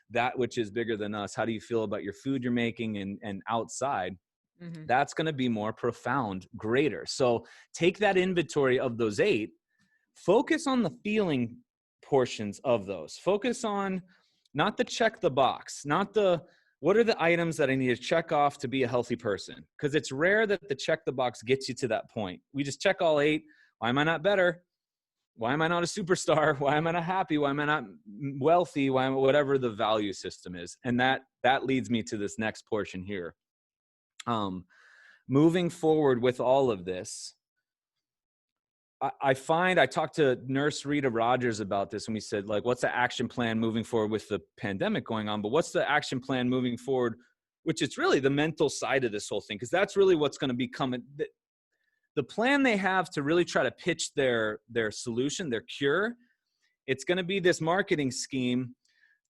B: that which is bigger than us? How do you feel about your food you're making and outside?
A: Mm-hmm.
B: That's going to be more profound, greater. So take that inventory of those 8, focus on the feeling portions of those. Focus on not the check the box, not the what are the items that I need to check off to be a healthy person? Because it's rare that the check the box gets you to that point. We just check all 8. Why am I not better? Why am I not a superstar? Why am I not happy? Why am I not wealthy? Why am I, whatever the value system is. And that leads me to this next portion here. Moving forward with all of this, I find I talked to Nurse Rita Rogers about this, and we said, like, what's the action plan moving forward with the pandemic going on? But what's the action plan moving forward, which is really the mental side of this whole thing, because that's really what's going to become the plan they have to really try to pitch their solution, their cure. It's going to be this marketing scheme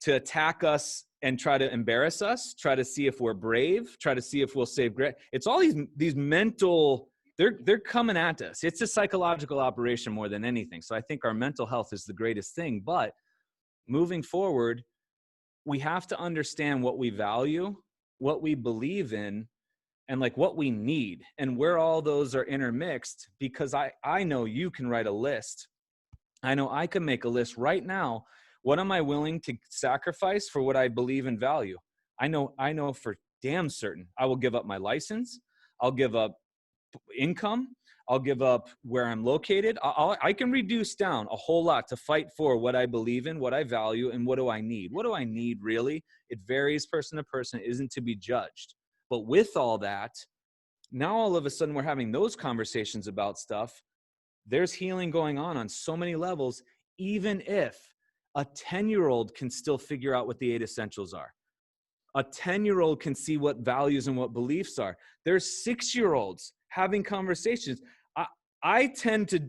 B: to attack us and try to embarrass us, try to see if we're brave, try to see if we'll save. It's all these mental. They're coming at us. It's a psychological operation more than anything. So I think our mental health is the greatest thing. But moving forward, we have to understand what we value, what we believe in, and like what we need, and where all those are intermixed. Because I know you can write a list. I know I can make a list right now. What am I willing to sacrifice for what I believe and value? I know for damn certain I will give up my license. I'll give up income. I'll give up where I'm located. I can reduce down a whole lot to fight for what I believe in, what I value, and what do I need? What do I need really? It varies person to person, isn't to be judged. But with all that, now all of a sudden we're having those conversations about stuff. There's healing going on so many levels, even if a 10-year-old can still figure out what the 8 essentials are. A 10-year-old can see what values and what beliefs are. There's 6-year-olds having conversations. I tend to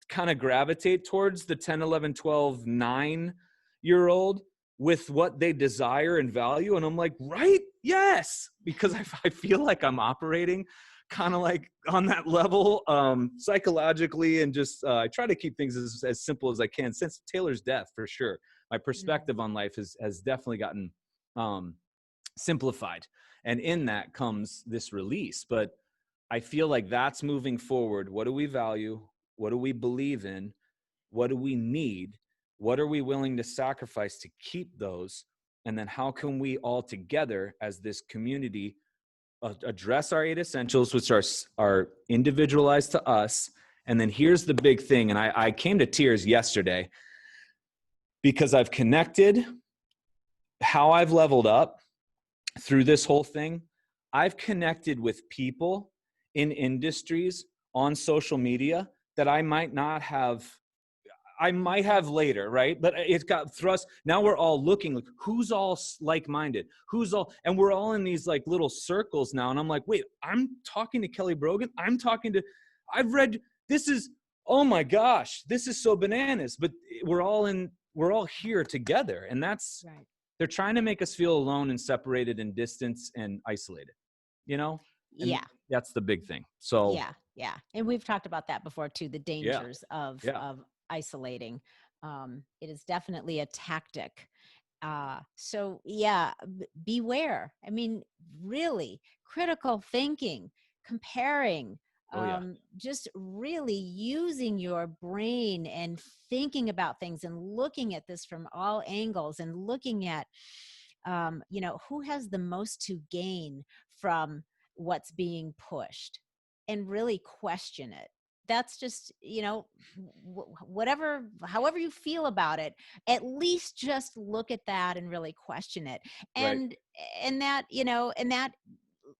B: kind of gravitate towards the 10, 11, 12, 9-year-old with what they desire and value. And I'm like, right? Yes. Because I feel like I'm operating kind of like on that level psychologically, and just I try to keep things as simple as I can. Since Taylor's death, for sure, my perspective on life has definitely gotten simplified, and in that comes this release. But I feel like that's moving forward. What do we value? What do we believe in? What do we need? What are we willing to sacrifice to keep those? And then how can we all together as this community address our 8 essentials, which are individualized to us? And then here's the big thing. And I came to tears yesterday because I've connected how I've leveled up through this whole thing. I've connected with people in industries on social media that I might have later, right? But it got thrust. Now we're all looking like, who's all like-minded, and we're all in these like little circles now. And I'm like, wait, I'm talking to Kelly Brogan. I've read, oh my gosh, this is so bananas. But we're all here together. And that's, right. They're trying to make us feel alone and separated and distance and isolated, And
A: yeah.
B: That's the big thing. So
A: yeah. And we've talked about that before too, the dangers of isolating. It is definitely a tactic. So beware. I mean, really critical thinking, comparing, just really using your brain and thinking about things and looking at this from all angles and looking at, who has the most to gain from what's being pushed, and really question it. That's just, however you feel about it, at least just look at that and really question it. And, and that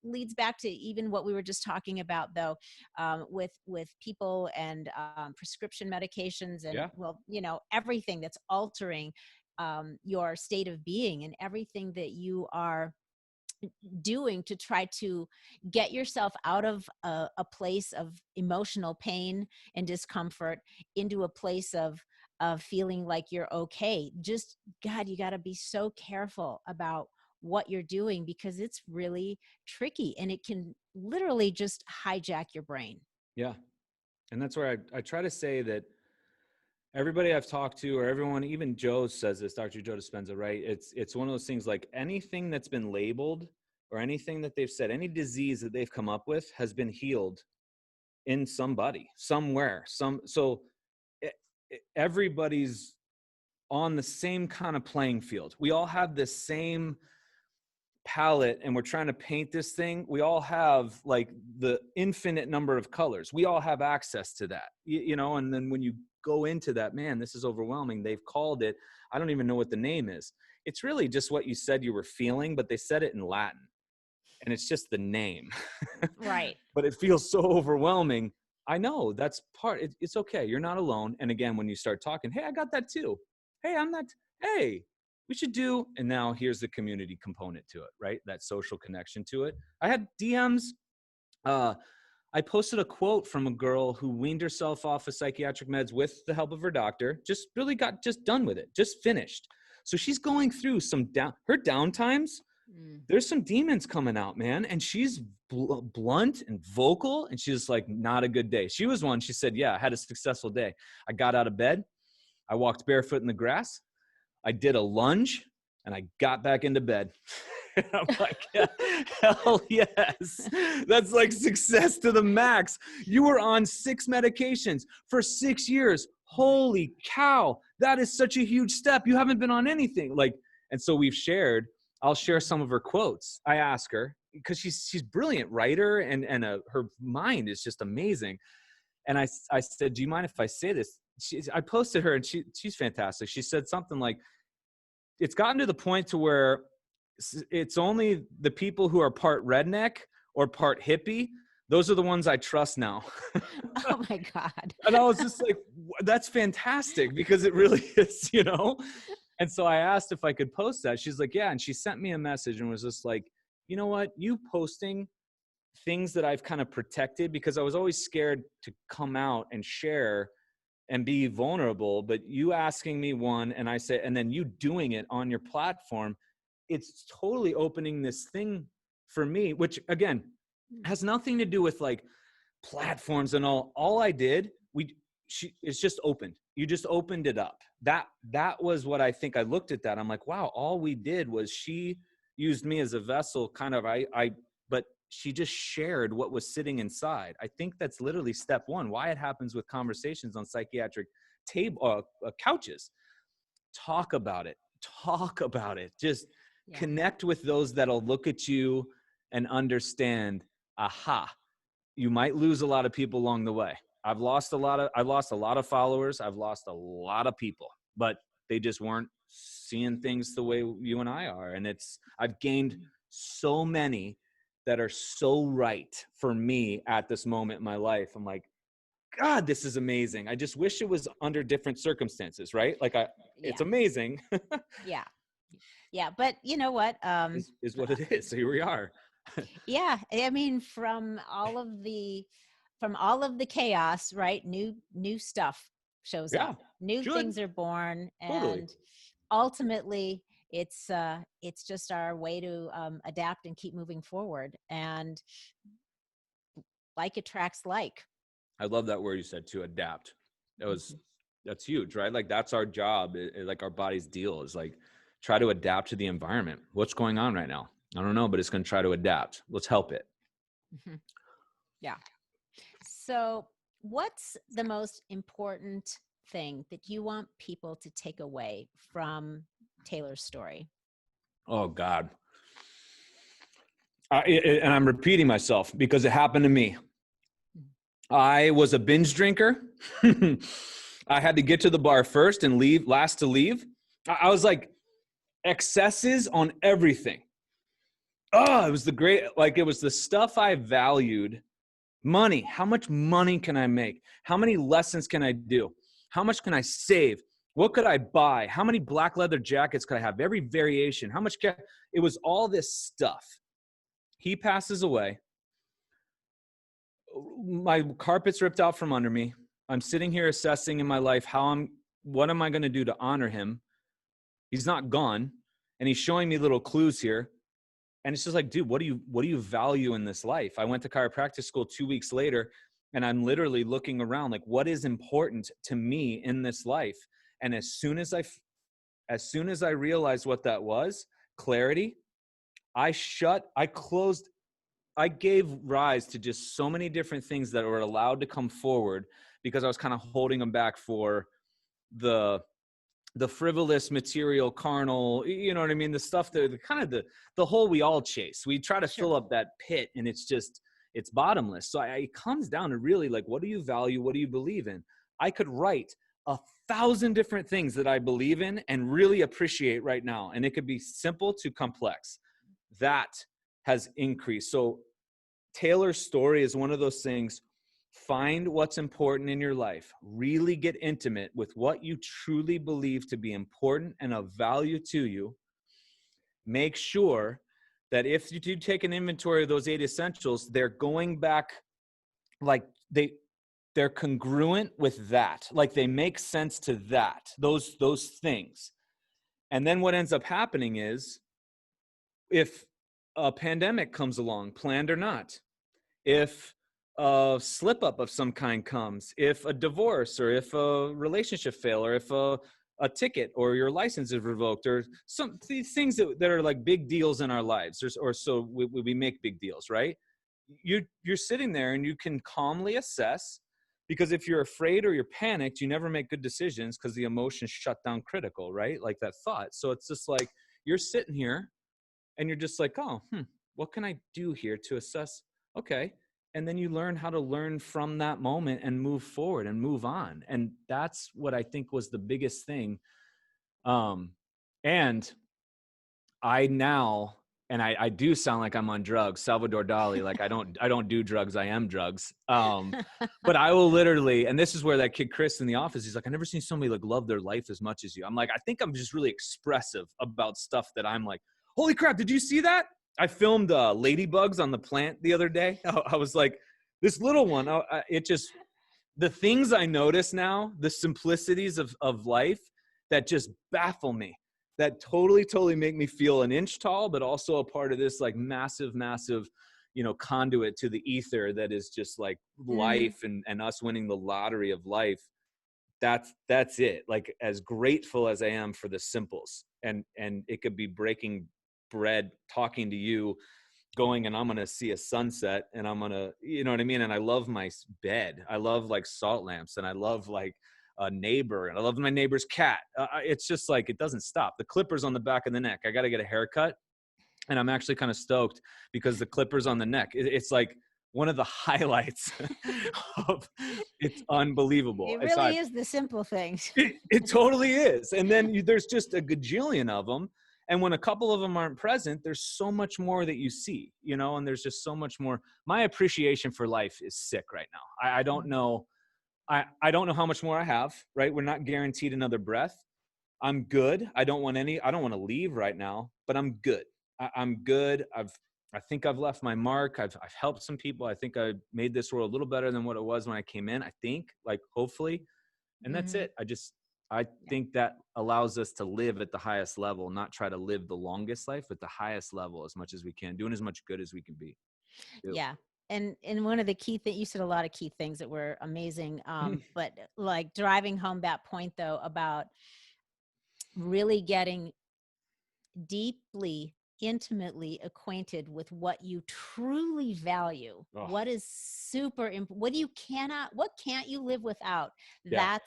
A: leads back to even what we were just talking about, though, with people and prescription medications and, everything that's altering your state of being, and everything that you are doing to try to get yourself out of a place of emotional pain and discomfort into a place of of feeling like you're okay. Just, God, you got to be so careful about what you're doing, because it's really tricky and it can literally just hijack your brain.
B: Yeah. And that's where I try to say that everybody I've talked to, or everyone, even Joe says this, Dr. Joe Dispenza, right? It's one of those things, like anything that's been labeled or anything that they've said, any disease that they've come up with has been healed in somebody, somewhere, so everybody's on the same kind of playing field. We all have the same palette and we're trying to paint this thing. We all have like the infinite number of colors. We all have access to that, you know, and then when you go into that, man, this is overwhelming. They've called it, I don't even know what the name is. It's really just what you said you were feeling, but they said it in Latin and it's just the name.
A: Right.
B: But it feels so overwhelming. I know that's it's okay. You're not alone. And again, when you start talking, hey, I got that too. Hey, I'm not, hey, we should do, and now here's the community component to it, right? That social connection to it. I had DMs. I posted a quote from a girl who weaned herself off of psychiatric meds with the help of her doctor, just really got just done with it, just finished. So she's going through her downtimes. There's some demons coming out, man. And she's blunt and vocal, and she's like, not a good day. She was one, she said, yeah, I had a successful day. I got out of bed. I walked barefoot in the grass. I did a lunge and I got back into bed. I'm like, yeah, hell yes. That's like success to the max. You were on 6 medications for 6 years. Holy cow. That is such a huge step. You haven't been on anything. Like, and so I'll share some of her quotes. I ask her, because she's brilliant writer and her mind is just amazing. And I said, do you mind if I say this? I posted her and she's fantastic. She said something like, it's gotten to the point to where it's only the people who are part redneck or part hippie. Those are the ones I trust now.
A: Oh my God.
B: And I was just like, that's fantastic, because it really is, you know? And so I asked if I could post that. She's like, yeah. And she sent me a message and was just like, you know what? You posting things that I've kind of protected, because I was always scared to come out and share and be vulnerable, but you asking me one, and I say, and then you doing it on your platform, it's totally opening this thing for me, which again, has nothing to do with like platforms and all. All I did, it's just opened. You just opened it up. That was what I think. I looked at that. I'm like, wow, all we did was she used me as a vessel, kind of, but she just shared what was sitting inside. I think that's literally step one. Why it happens with conversations on psychiatric couches. Talk about it. Just connect with those that'll look at you and understand, aha, you might lose a lot of people along the way. I've lost a lot of followers. I've lost a lot of people, but they just weren't seeing things the way you and I are. And I've gained so many that are so right for me at this moment in my life. I'm like, God, this is amazing. I just wish it was under different circumstances, right? Like it's amazing.
A: Yeah. Yeah. But you know what?
B: Is what it is. So here we are.
A: Yeah. I mean, from all of the chaos, right? New stuff shows up. New things are born. And ultimately it's just our way to adapt and keep moving forward. And like attracts like.
B: I love that word you said, to adapt. That's huge, right? Like that's our job. Like our body's deal is like, try to adapt to the environment. What's going on right now? I don't know, but it's going to try to adapt. Let's help it.
A: Mm-hmm. Yeah. So what's the most important thing that you want people to take away from Taylor's story?
B: Oh God. And I'm repeating myself because it happened to me. I was a binge drinker. I had to get to the bar first and last to leave. I was like excesses on everything. Oh, it was it was the stuff I valued. Money. How much money can I make? How many lessons can I do? How much can I save? What could I buy? How many black leather jackets could I have? Every variation. It was all this stuff. He passes away. My carpet's ripped out from under me. I'm sitting here assessing in my life how I'm what am I going to do to honor him? He's not gone. And he's showing me little clues here. And it's just like, dude, what do you value in this life? I went to chiropractic school 2 weeks later, and I'm literally looking around like, what is important to me in this life? And as soon as I realized what that was, clarity, I gave rise to just so many different things that were allowed to come forward because I was kind of holding them back for the frivolous, material, carnal, you know what I mean? The stuff that the kind of the hole we all chase. We try to
A: Sure.
B: fill up that pit, and it's bottomless. So it comes down to really like, what do you value? What do you believe in? I could write 1,000 different things that I believe in and really appreciate right now. And it could be simple to complex. That has increased. So Taylor's story is one of those things. Find what's important in your life. Really get intimate with what you truly believe to be important and of value to you. Make sure that if you do take an inventory of those 8 essentials, they're going back, like they're congruent with that. Like they make sense to that, those things. And then what ends up happening is, if a pandemic comes along, planned or not, if a slip up of some kind comes, if a divorce or if a relationship fail, or if a ticket or your license is revoked, or some these things that are like big deals in our lives, or so we make big deals, right? You're sitting there and you can calmly assess, because if you're afraid or you're panicked, you never make good decisions because the emotions shut down critical, right? Like that thought. So it's just like you're sitting here and you're just like, oh, what can I do here to assess? Okay. And then you learn how to learn from that moment and move forward and move on. And that's what I think was the biggest thing. And I do sound like I'm on drugs, Salvador Dali. Like I don't do drugs. I am drugs. But I will literally, and this is where that kid, Chris, in the office, he's like, I've never seen somebody like love their life as much as you. I'm like, I think I'm just really expressive about stuff that I'm like, holy crap, did you see that? I filmed ladybugs on the plant the other day. I was like, this little one, the things I notice now, the simplicities of life that just baffle me, that totally make me feel an inch tall, but also a part of this like massive, conduit to the ether that is just like life and us winning the lottery of life. That's it. Like, as grateful as I am for the simples, and it could be breaking bread, talking to you, going and I'm going to see a sunset, and I'm going to, you know what I mean? And I love my bed. I love like salt lamps, and I love like a neighbor, and I love my neighbor's cat. It's just like, it doesn't stop. The clippers on the back of the neck. I got to get a haircut, and I'm actually kind of stoked because the clippers on the neck, it's like one of the highlights of, it's unbelievable.
A: It really is the simple things.
B: It totally is. And then there's just a gajillion of them. And when a couple of them aren't present, there's so much more that you see, and there's just so much more. My appreciation for life is sick right now. I don't know. I don't know how much more I have, right? We're not guaranteed another breath. I'm good. I don't want to leave right now, but I'm good. I'm good. I think I've left my mark. I've helped some people. I think I made this world a little better than what it was when I came in. I think, like, hopefully, and that's it. I think that allows us to live at the highest level, not try to live the longest life, but the highest level as much as we can, doing as much good as we can be.
A: Yeah. And one of the key things, you said a lot of key things that were amazing. But like driving home that point though, about really getting deeply, intimately acquainted with what you truly value, what is super important, what can't you live without?
B: Yeah.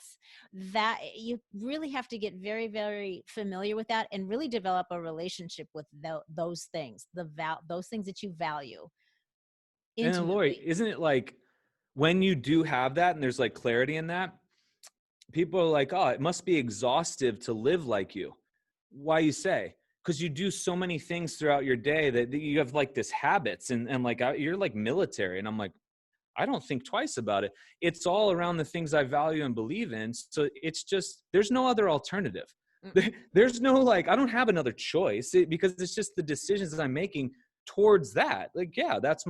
A: That you really have to get very, very familiar with that and really develop a relationship with those things, those things that you value
B: And then, Loree,
A: intimately.
B: isn't it like when you do have that and there's like clarity in that, people are like, oh, it must be exhaustive to live like you. Why, you say? Because you do so many things throughout your day that you have like this habits, and like you're like military. And I'm like, I don't think twice about it. It's all around the things I value and believe in. So it's just, there's no other alternative. There's no, like, I don't have another choice, because it's just the decisions that I'm making towards that. Like, yeah, that's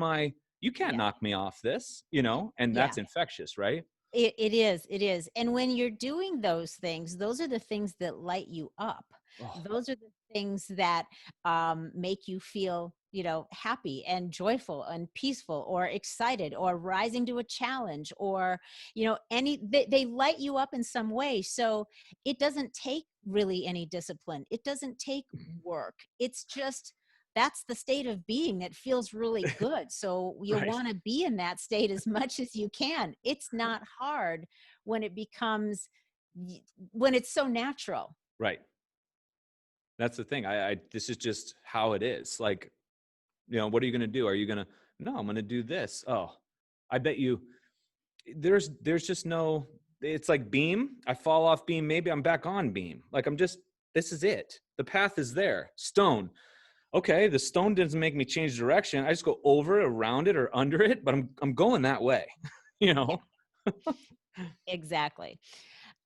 B: you can't knock me off this, and that's infectious, right?
A: It is, it is. And when you're doing those things, those are the things that light you up.
B: Oh,
A: Those are the things that make you feel, happy and joyful and peaceful or excited or rising to a challenge or, they light you up in some way. So it doesn't take really any discipline. It doesn't take work. It's just, that's the state of being that feels really good. So you'll
B: right,
A: want to be in that state as much as you can. It's not hard when it becomes, when it's so natural.
B: right. That's the thing. This is just how it is. Like, what are you going to do? Are you going to, no, I'm going to do this. Oh, I bet you there's just no, it's like beam. I fall off beam. Maybe I'm back on beam. Like this is it. The path is there. Stone. Okay. The stone doesn't make me change direction. I just go over, around it or under it, but I'm going that way, you know?
A: Exactly.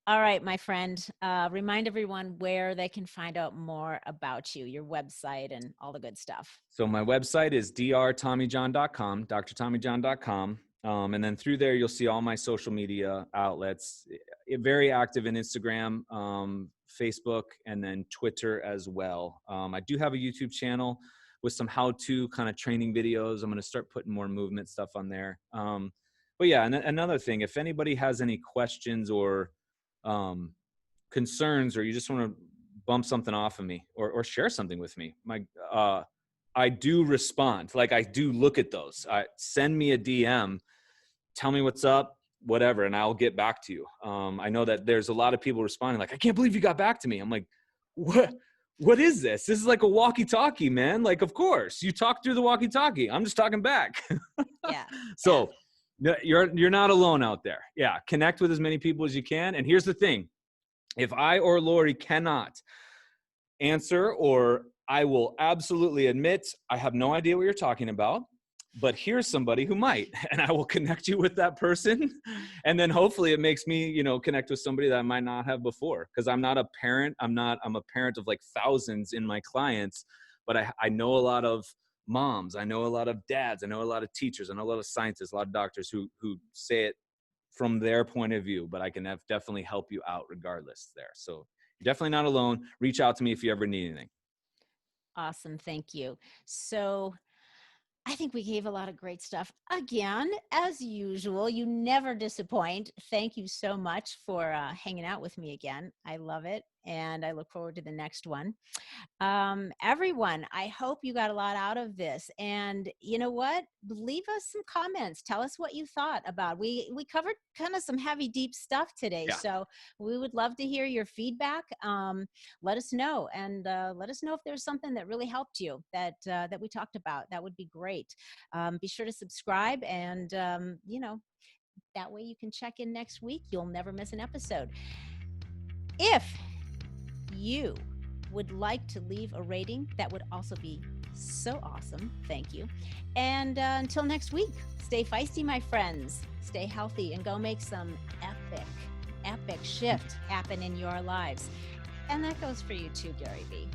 A: All right, my friend. Remind everyone where they can find out more about you, your website, and all the good stuff.
B: So my website is drtommyjohn.com, drtommyjohn.com. And then through there, you'll see all my social media outlets. Very active in Instagram, Facebook, and then Twitter as well. I do have a YouTube channel with some how-to kind of training videos. I'm going to start putting more movement stuff on there. But yeah, and another thing, if anybody has any questions or concerns, or you just want to bump something off of me or share something with me, I do respond. Like I do look at those. Send me a DM, tell me what's up, whatever, and I'll get back to you. I know that there's a lot of people responding like, I can't believe you got back to me. I'm like, what is this? This is like a walkie-talkie, man. Like, of course you talk through the walkie-talkie. I'm just talking back.
A: Yeah.
B: So you're not alone out there. Yeah. Connect with as many people as you can. And here's the thing. If I or Loree cannot answer, or I will absolutely admit I have no idea what you're talking about, but here's somebody who might, and I will connect you with that person. And then hopefully it makes me, connect with somebody that I might not have before. Cause I'm not a parent. I'm a parent of like thousands in my clients, but I know a lot of moms. I know a lot of dads. I know a lot of teachers. I know a lot of scientists, a lot of doctors who say it from their point of view, but I can definitely help you out regardless there. So you're definitely not alone. Reach out to me if you ever need anything.
A: Awesome. Thank you. So I think we gave a lot of great stuff. Again, as usual, you never disappoint. Thank you so much for hanging out with me again. I love it. And I look forward to the next one. Everyone, I hope you got a lot out of this. And you know what? Leave us some comments. Tell us what you thought about. We covered kind of some heavy, deep stuff today.
B: Yeah.
A: So we would love to hear your feedback. Let us know, and let us know if there's something that really helped you that we talked about. That would be great. Be sure to subscribe, and that way you can check in next week. You'll never miss an episode. If you would like to leave a rating, that would also be so awesome. Thank you. And until next week, stay feisty, my friends. Stay healthy and go make some epic shift happen in your lives. And that goes for you too, Gary Vee.